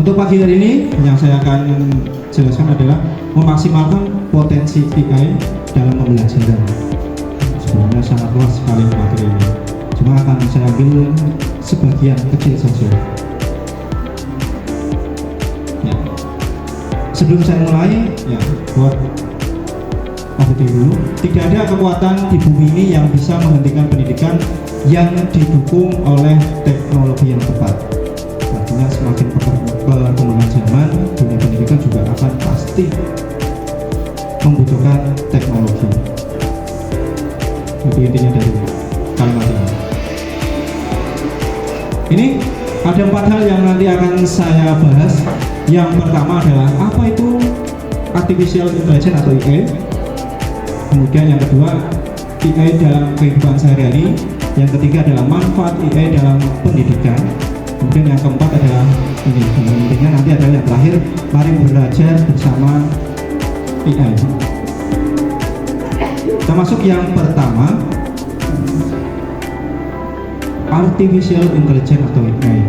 Untuk pagi hari ini yang saya akan jelaskan adalah memaksimalkan potensi AI dalam pembelajaran. Sebenarnya sangat luas sekali materi ini, cuma akan saya ambil sebagian kecil saja. Ya. Sebelum saya mulai, ya, buat dulu, tidak ada kekuatan di bumi ini yang bisa menghentikan pendidikan yang didukung oleh teknologi yang tepat. Artinya semakin perkembangan zaman, dunia pendidikan juga akan pasti membutuhkan teknologi. Itu intinya dari kalimat ini. Ini ada 4 hal yang nanti akan saya bahas. Yang pertama adalah apa itu artificial intelligence atau AI. Kemudian yang kedua, AI dalam kehidupan sehari-hari. Yang ketiga adalah manfaat AI dalam pendidikan. Kemudian yang keempat adalah ini, yang pentingnya nanti adalah yang terakhir, mari belajar bersama AI. Kita masuk yang pertama, artificial intelligence atau AI.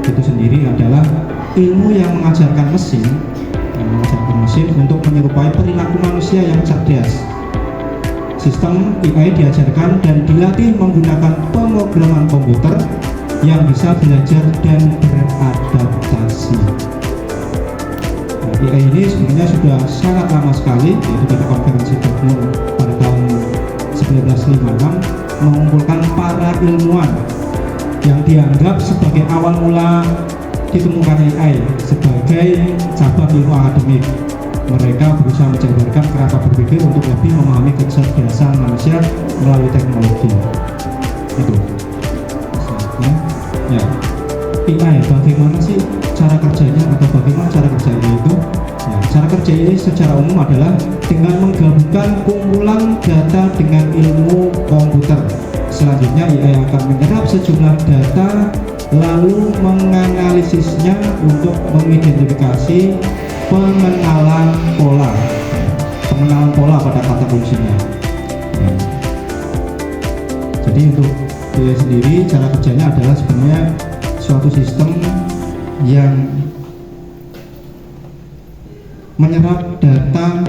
Itu sendiri adalah ilmu yang mengajarkan mesin untuk menyerupai perilaku manusia yang cerdas. Sistem AI diajarkan dan dilatih menggunakan pemrograman komputer yang bisa belajar dan beradaptasi. AI ini sebenarnya sudah sangat lama sekali, yaitu pada konferensi Dortmund pada tahun 1956 mengumpulkan para ilmuwan yang dianggap sebagai awal mula ditemukan AI sebagai cabang ilmu akademik. Mereka berusaha menjabarkan kerangka berpikir untuk lebih memahami kecerdasan manusia melalui teknologi. Itu. Ya. AI, bagaimana sih cara kerjanya atau bagaimana cara kerja AI itu? Ya, cara kerja AI secara umum adalah dengan menggabungkan kumpulan data dengan ilmu komputer. Selanjutnya AI akan menyerap sejumlah data lalu menganalisisnya untuk mengidentifikasi pengenalan pola pada kata kuncinya. Ya. Jadi untuk dia sendiri cara kerjanya adalah sebenarnya suatu sistem yang menyerap data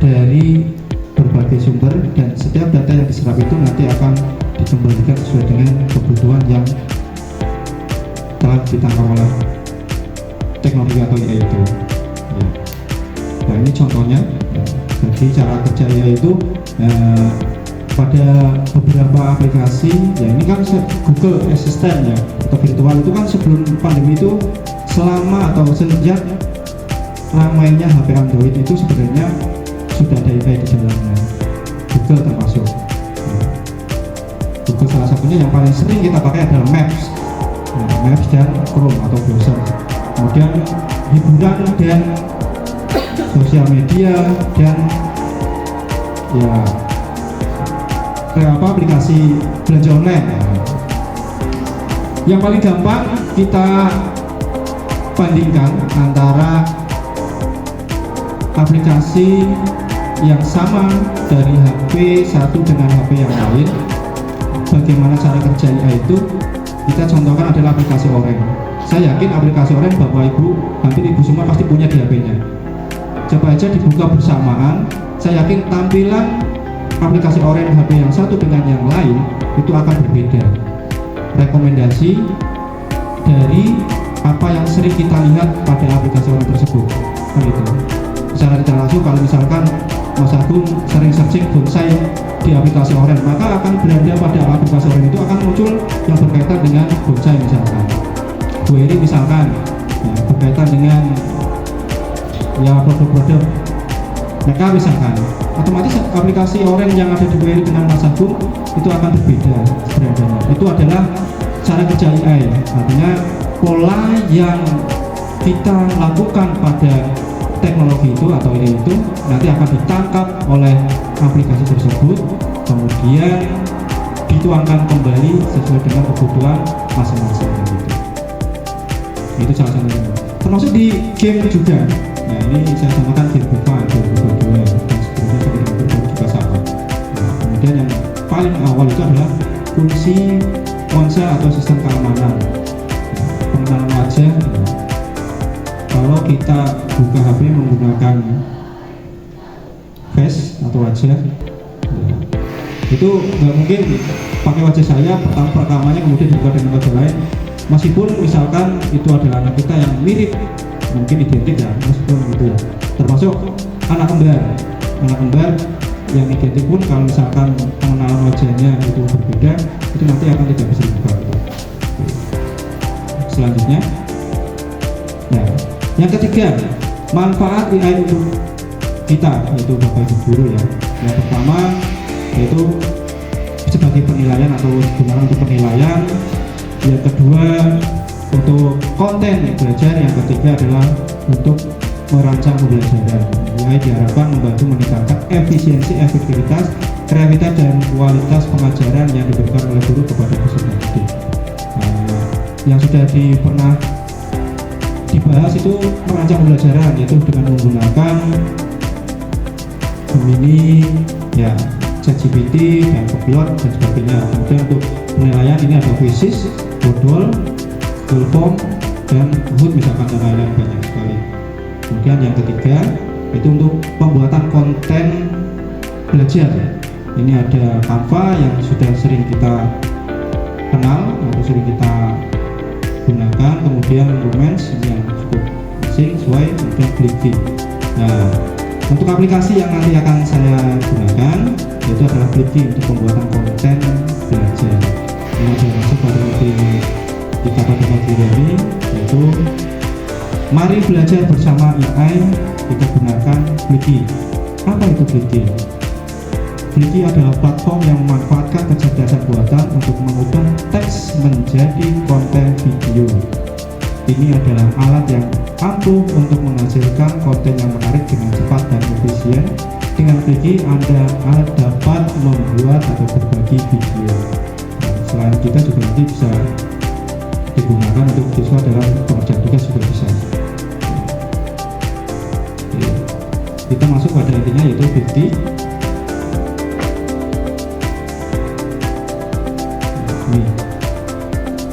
dari berbagai sumber, dan setiap data yang diserap itu nanti akan dikembalikan sesuai dengan kebutuhan yang telah ditangkap oleh teknologi atau AI itu. Ya. Nah ini contohnya. Jadi cara kerja AI itu pada beberapa aplikasi, ya ini kan Google Assistant ya atau virtual itu kan sebelum pandemi itu, selama atau sejak ramainya HP Android itu sebenarnya sudah ada AI di dalamnya, Google termasuk. Google salah satunya yang paling sering kita pakai adalah Maps, Maps dan Chrome atau browser. Kemudian hiburan dan sosial media dan ya aplikasi belanja online. Yang paling gampang kita bandingkan antara aplikasi yang sama dari HP satu dengan HP yang lain. Bagaimana cara kerja AI itu? Kita contohkan adalah aplikasi Orange. Saya yakin aplikasi Orange Bapak Ibu, hampir Ibu semua pasti punya di HP-nya. Coba aja dibuka bersamaan, saya yakin tampilan aplikasi Orange HP yang satu dengan yang lain itu akan berbeda. Rekomendasi dari apa yang sering kita lihat pada aplikasi Orange tersebut, begitu. Secara tidak langsung, kalau misalkan Mas Agung sering searching bonsai di aplikasi Orange, maka akan berada pada aplikasi Orange itu akan muncul yang berkaitan dengan bonsai misalkan. Bu Eri misalkan ya, berkaitan dengan ya produk-produk mereka misalkan, otomatis aplikasi Orange yang ada di WLI dengan Mas Agung itu akan berbeda beradanya. Itu adalah cara kerja AI, artinya pola yang kita lakukan pada teknologi itu atau AI itu nanti akan ditangkap oleh aplikasi tersebut, kemudian dituangkan kembali sesuai dengan kebutuhan masing-masing gitu. Itu salah satunya. Termasuk di game juga. Nah ini saya contohkan game FIFA 2022 dan sebelumnya sampai dengan juga sama. Nah, kemudian yang paling awal itu adalah fungsi ponsel atau sistem keamanan, pengenalan wajah. buka HP menggunakan face atau wajah, ya, itu nggak mungkin pakai wajah saya pertamanya kemudian dibuka dengan wajah lain, meskipun misalkan itu adalah anak kita yang mirip, mungkin identik ya, meskipun gitu ya, termasuk anak kembar yang identik pun kalau misalkan pengenalan wajahnya itu berbeda, itu nanti akan tidak bisa dibuka. Selanjutnya, nah, yang ketiga, manfaat AI untuk kita, yaitu Bapak Ibu guru ya. Yang pertama yaitu sebagai penilaian atau digunakan untuk penilaian. Yang kedua untuk konten belajar. Yang ketiga adalah untuk merancang pembelajaran. AI diharapkan membantu meningkatkan efisiensi, efektivitas, kreativitas dan kualitas pengajaran yang diberikan oleh guru kepada peserta didik. Yang sudah pernah dibahas itu merancang pembelajaran, yaitu dengan menggunakan Gemini, ya, ChatGPT dan Copilot dan sebagainya. Kemudian untuk penilaian ini ada Quizzes, Moodle, Google Form, dan Kahoot misalkan, dan lain-lain banyak sekali. Kemudian yang ketiga itu untuk pembuatan konten belajar. Ini ada Canva yang sudah sering kita kenal atau sering kita gunakan, kemudian Lumens yang cukup asing, sesuai, kemudian Blippi. Nah, untuk aplikasi yang nanti akan saya gunakan yaitu adalah Blippi untuk pembuatan konten belajar. Ini sudah masuk pada materi kita pada pagi ini, yaitu mari belajar bersama AI, kita gunakan Blippi. Apa itu Blippi? Blippi adalah platform yang memanfaatkan kecerdasan buatan untuk mengubah teks menjadi konten video. Ini adalah alat yang ampuh untuk menghasilkan konten yang menarik dengan cepat dan efisien. Dengan Blippi, Anda dapat membuat atau berbagi video. Selain kita juga nanti bisa digunakan untuk siswa dalam pengerjaan tugas juga bisa. Kita masuk pada intinya yaitu Blippi.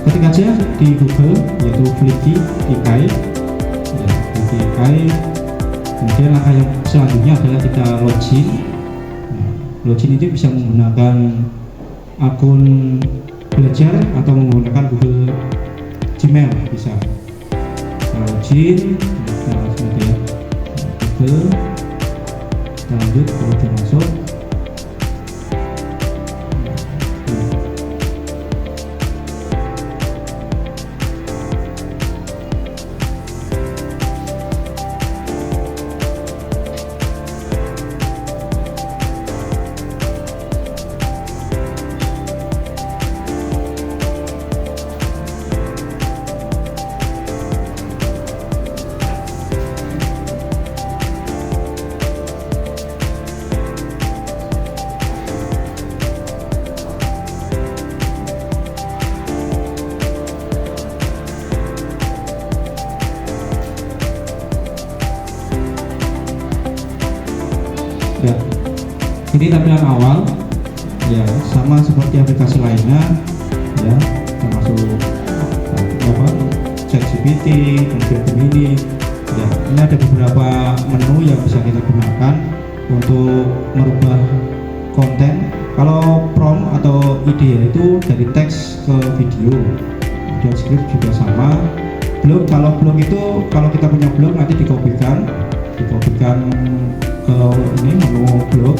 Ketik aja di Google yaitu Blippi AI, ya, Blippi AI. Kemudian langkah yang selanjutnya adalah kita login. Login itu bisa menggunakan akun belajar atau menggunakan Google Gmail bisa. Login, kita langsung ke Google, kita lanjut, kemudian masuk. Ya, ini tampilan awal, ya, sama seperti aplikasi lainnya, ya, termasuk ChatGPT, kemudian Gemini. Ya, ini ada beberapa menu yang bisa kita gunakan untuk merubah konten. Kalau prompt atau ide itu dari teks ke video, kemudian script juga sama. Kalau blog itu, kalau kita punya blog nanti dikopikan ke ini menu blog,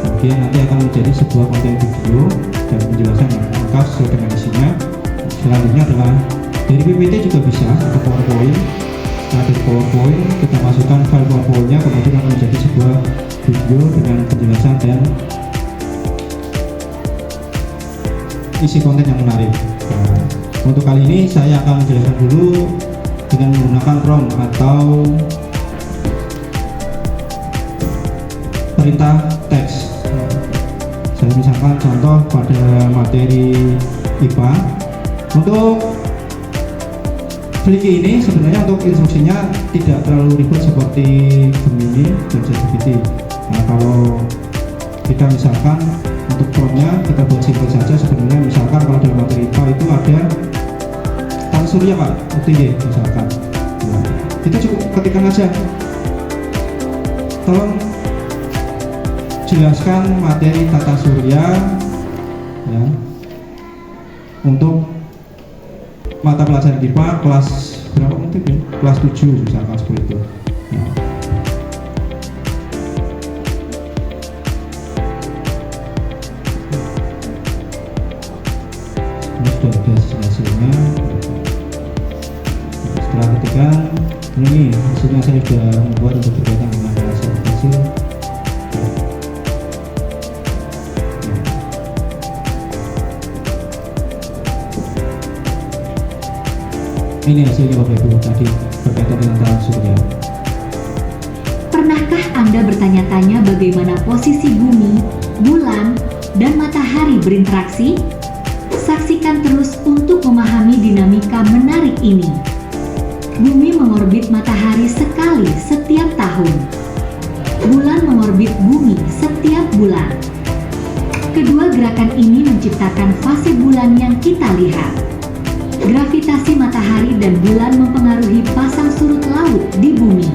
kemudian nanti akan menjadi sebuah konten video dan penjelasan yang lengkap sesuai dengan isinya. Selanjutnya adalah dari PPT juga bisa, atau PowerPoint. Nah, dari PowerPoint kita masukkan file PowerPoint-nya, kemudian akan menjadi sebuah video dengan penjelasan dan isi konten yang menarik. Nah, untuk kali ini saya akan menjelaskan dulu dengan menggunakan prompt atau perintah teks. Saya misalkan contoh pada materi IPA. Untuk Blippi ini sebenarnya untuk instruksinya tidak terlalu ribet seperti Gemini dan ChatGPT. Nah, kalau kita misalkan untuk promptnya kita buat simpel saja. Sebenarnya misalkan kalau dalam materi IPA itu ada tata surya Pak, UTY misalkan. Nah, Kita cukup ketikkan aja. Tolong jelaskan materi tata surya ya, untuk mata pelajaran IPA kelas berapa mungkin ya? Kelas 7 misalkan seperti itu. Ya. Ini sudah ada hasilnya. Setelah ketika ini hasilnya saya sudah membuat untuk berkaitan dengan hasil. Ini hasilnya Bapak Ibu tadi berkaitan dengan tata surya. Pernahkah Anda bertanya-tanya bagaimana posisi bumi, bulan, dan matahari berinteraksi? Saksikan terus untuk memahami dinamika menarik ini. Bumi mengorbit matahari sekali setiap tahun. Bulan mengorbit bumi setiap bulan. Kedua gerakan ini menciptakan fase bulan yang kita lihat. Gravitasi matahari dan bulan mempengaruhi pasang surut laut di bumi.